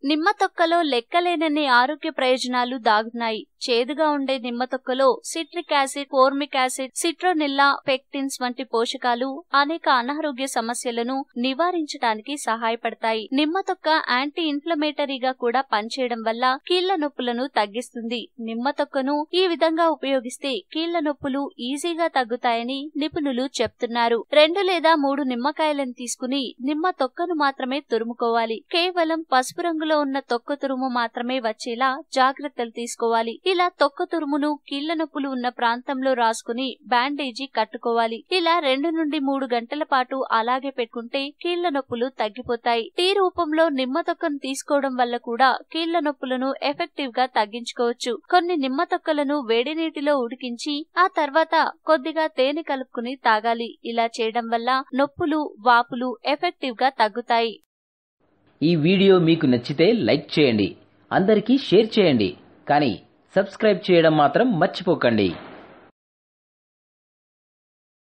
నిమ్మ తొక్కలో లెక్కలేనన్ని ఆరోగ్య ప్రయోజనాలు దాగున్నాయి. చేదుగా ఉండే నిమ్మ తొక్కలో సిట్రిక్ యాసిడ్, ఫోర్మిక్ యాసిడ్, సిట్రోనిల్లా, పెక్టిన్స్ వంటి పోషకాలు అనేక అనారోగ్య సమస్యలను నివారించడానికి సహాయపడతాయి. నిమ్మ తొక్క యాంటీ ఇన్ఫ్లమేటరీగా కూడా పనిచేయడం వల్ల కీళ్ల నొప్పులను తగ్గిస్తుంది. నిమ్మ తొక్కను ఈ విధంగా ఉపయోగిస్తే కీళ్ల నొప్పులు ఈజీగా తగ్గుతాయని నిపుణులు చెప్తున్నారు. 2 లేదా 3 నిమ్మకాయలను తీసుకుని నిమ్మ తొక్కను మాత్రమే తురుముకోవాలి. కేవలం పసుపు రంగులో ఉన్న తొక్క తురుము మాత్రమే వచ్చేలా జాగ్రత్తలు తీసుకోవాలి. ఇలా తొక్క తురుమును కీళ్ల నొప్పులు ఉన్న ప్రాంతంలో రాసుకుని బ్యాండేజీ కట్టుకోవాలి. ఇలా 2 నుండి 3 గంటల పాటు అలాగే పెట్టుకుంటే కీళ్ల నొప్పులు తగ్గిపోతాయి. టీ రూపంలో నిమ్మ తొక్కను తీసుకోవడం వల్ల కూడా కీళ్ల నొప్పులను ఎఫెక్టివ్ గా తగ్గించుకోవచ్చు. కొన్ని నిమ్మ తొక్కలను వేడి నీటిలో ఉడికించి ఆ తర్వాత కొద్దిగా తేనె కలుపుకుని తాగాలి. ఇలా చేయడం వల్ల నొప్పులు, వాపులు ఎఫెక్టివ్ గా తగ్గుతాయి. ఈ వీడియో మీకు నచ్చితే లైక్ చేయండి, అందరికీ షేర్ చేయండి, కానీ సబ్స్క్రైబ్ చేయడం మాత్రం మర్చిపోకండి.